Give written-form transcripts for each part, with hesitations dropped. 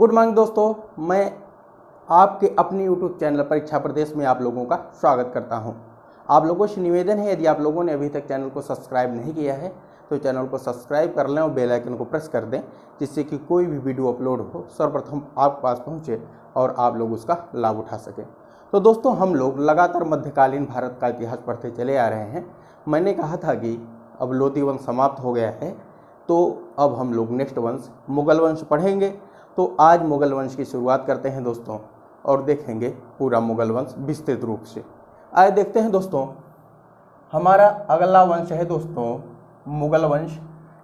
Good morning दोस्तों, मैं आपके अपने YouTube चैनल परीक्षा प्रदेश में आप लोगों का स्वागत करता हूं। आप लोगों से निवेदन है, यदि आप लोगों ने अभी तक चैनल को सब्सक्राइब नहीं किया है तो चैनल को सब्सक्राइब कर लें और बेल आइकन को प्रेस कर दें, जिससे कि कोई भी वीडियो अपलोड हो सर्वप्रथम आपके पास पहुंचे और आप लोग उसका लाभ उठा सकें। तो दोस्तों, हम लोग लगातार मध्यकालीन भारत का इतिहास पढ़ते चले आ रहे हैं। मैंने कहा था कि अब लोधी वंश समाप्त हो गया है, तो अब हम लोग नेक्स्ट वंश मुगल वंश पढ़ेंगे। तो आज मुगल वंश की शुरुआत करते हैं दोस्तों और देखेंगे पूरा मुगल वंश विस्तृत रूप से। आइए देखते हैं दोस्तों, हमारा अगला वंश है दोस्तों मुगल वंश,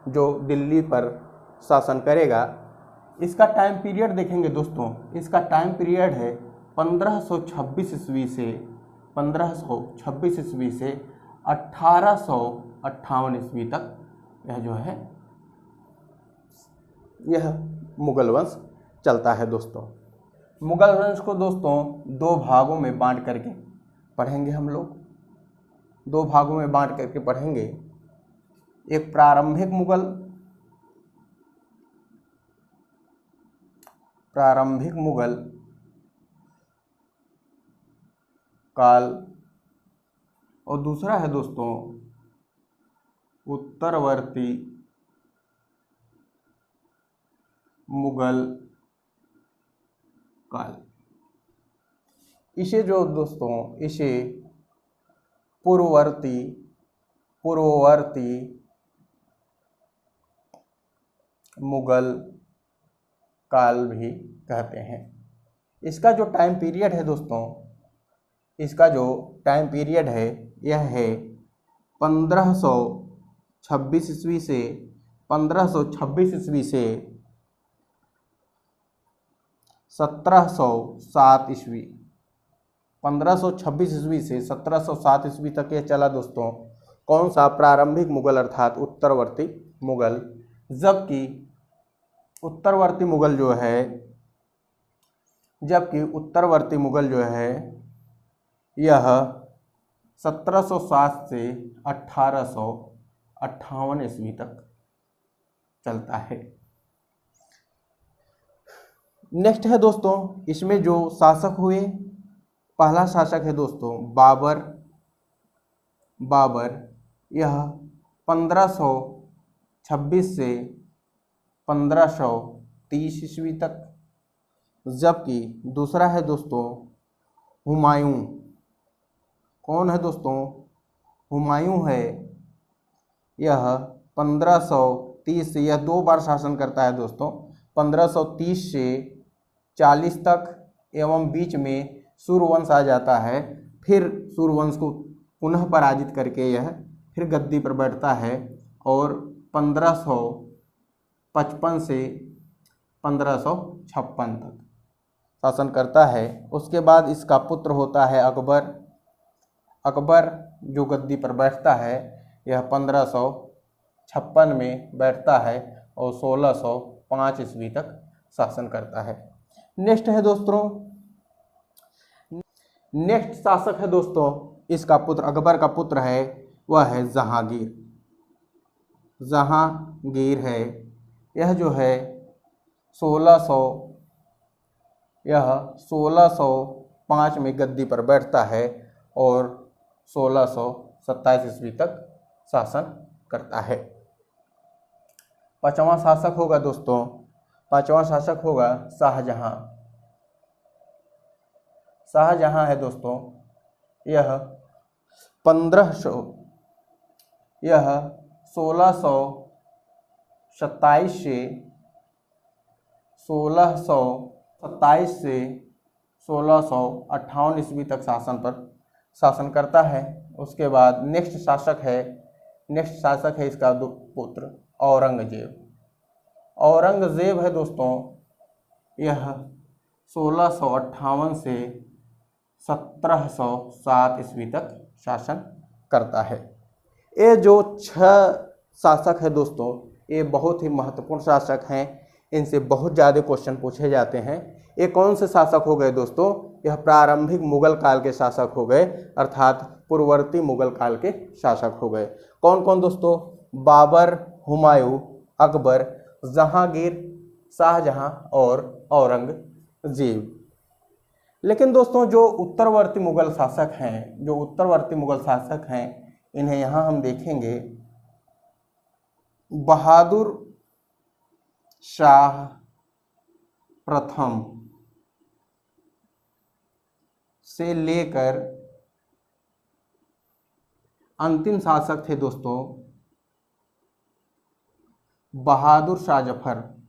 जो दिल्ली पर शासन करेगा। इसका टाइम पीरियड देखेंगे दोस्तों, इसका टाइम पीरियड है 1526 ईस्वी से 1858 ईस्वी तक। यह जो है यह मुगल वंश चलता है दोस्तों। मुगल वंश को दोस्तों दो भागों में बांट करके पढ़ेंगे हम लोग, दो भागों में बांट करके पढ़ेंगे। एक प्रारंभिक मुगल काल और दूसरा है दोस्तों उत्तरवर्ती मुगल काल। इसे जो दोस्तों इसे पूर्ववर्ती मुगल काल भी कहते हैं। इसका जो टाइम पीरियड है दोस्तों, इसका जो टाइम पीरियड है यह है 1526 ईस्वी से 1707 ईस्वी 1526 ईस्वी से 1707 ईस्वी तक यह चला दोस्तों। कौन सा? प्रारंभिक मुगल अर्थात उत्तरवर्ती मुगल। जबकि उत्तरवर्ती मुगल जो है यह 1707 से 1858 ईस्वी तक चलता है। नेक्स्ट है दोस्तों, इसमें जो शासक हुए, पहला शासक है दोस्तों बाबर। यह 1526 से 1530 ईस्वी तक। जबकि दूसरा है दोस्तों हुमायूं। कौन है दोस्तों? हुमायूं है। यह 1530 से, यह दो बार शासन करता है दोस्तों, 1530 से 40 तक, एवं बीच में सूर्यवंश आ जाता है। फिर सूर्यवंश को पुनः पराजित करके यह फिर गद्दी पर बैठता है और 1555 से 1556 तक शासन करता है। उसके बाद इसका पुत्र होता है अकबर, जो गद्दी पर बैठता है। यह 1556 में बैठता है और 1605 ईस्वी तक शासन करता है। नेक्स्ट शासक है दोस्तों, इसका पुत्र, अकबर का पुत्र है, वह है जहांगीर है। यह जो है 1605 में गद्दी पर बैठता है और 1627 ईस्वी तक शासन करता है। पांचवा शासक होगा दोस्तों, शाहजहां है दोस्तों। यह 1627 से 1658 ईस्वी तक शासन करता है। उसके बाद नेक्स्ट शासक है इसका पुत्र औरंगजेब है दोस्तों। यह 1658 से 1707 ईस्वी तक शासन करता है। ये जो 6 शासक है दोस्तों, ये बहुत ही महत्वपूर्ण शासक हैं। इनसे बहुत ज़्यादा क्वेश्चन पूछे जाते हैं। ये कौन से शासक हो गए दोस्तों? यह प्रारंभिक मुगल काल के शासक हो गए, अर्थात पूर्ववर्ती मुगल काल के शासक हो गए। कौन कौन दोस्तों? बाबर, हुमायूं, अकबर, जहांगीर, शाहजहां और औरंगजेब। लेकिन दोस्तों जो उत्तरवर्ती मुगल शासक हैं, इन्हें यहाँ हम देखेंगे बहादुर शाह प्रथम से लेकर अंतिम शासक थे दोस्तों बहादुर शाह जफर।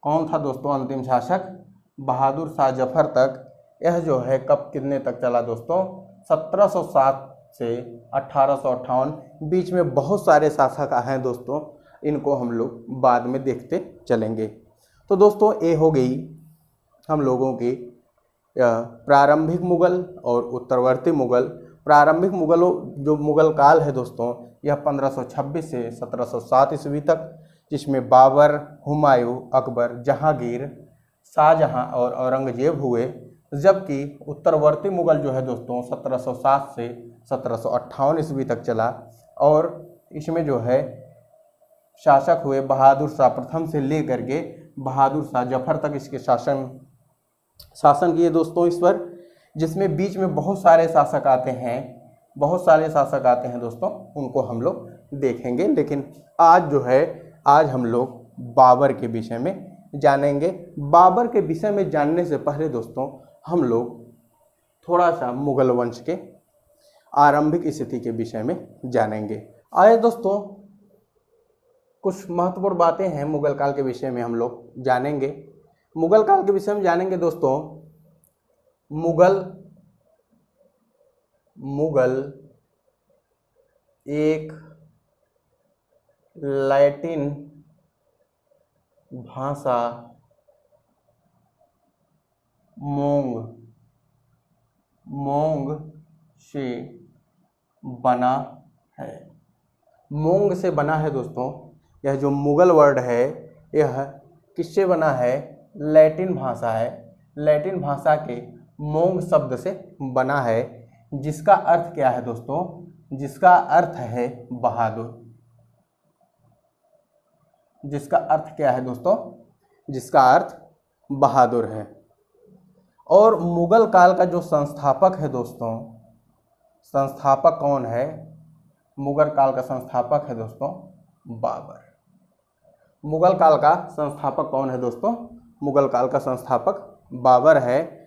कौन था दोस्तों अंतिम शासक? बहादुर शाह जफर तक। यह जो है कब कितने तक चला दोस्तों? 1707 से 1858। बीच में बहुत सारे शासक हैं दोस्तों, इनको हम लोग बाद में देखते चलेंगे। तो दोस्तों ये हो गई हम लोगों की प्रारंभिक मुगल और उत्तरवर्ती मुगल। प्रारंभिक मुगलों जो मुगल काल है दोस्तों, यह 1526 से 1707 ईस्वी तक, जिसमें बाबर, हुमायूं, अकबर, जहांगीर, शाहजहां और औरंगजेब हुए। जबकि उत्तरवर्ती मुगल जो है दोस्तों 1707 से 1758 ईस्वी तक चला, और इसमें जो है शासक हुए बहादुर शाह प्रथम से लेकर के बहादुर शाह जफर तक इसके शासन किए दोस्तों इस पर। जिसमें बीच में बहुत सारे शासक आते हैं दोस्तों, उनको हम लोग देखेंगे। लेकिन आज हम लोग बाबर के विषय में जानेंगे। बाबर के विषय में जानने से पहले दोस्तों हम लोग थोड़ा सा मुगल वंश के आरंभिक स्थिति के विषय में जानेंगे। आइए दोस्तों, कुछ महत्वपूर्ण बातें हैं मुगल काल के विषय में हम लोग जानेंगे। मुगल काल के विषय में जानेंगे दोस्तों। मुगल एक लैटिन भाषा मोंग से बना है। मोंग से बना है दोस्तों। यह जो मुगल वर्ड है यह किससे बना है? लैटिन भाषा है। लैटिन भाषा के मोंग शब्द से बना है, जिसका अर्थ क्या है दोस्तों? जिसका अर्थ है बहादुर। जिसका अर्थ क्या है दोस्तों? जिसका अर्थ बहादुर है। और मुगल काल का जो संस्थापक है दोस्तों, संस्थापक कौन है? मुगल काल का संस्थापक है दोस्तों बाबर। मुगल काल का संस्थापक कौन है दोस्तों? मुगल काल का संस्थापक बाबर है।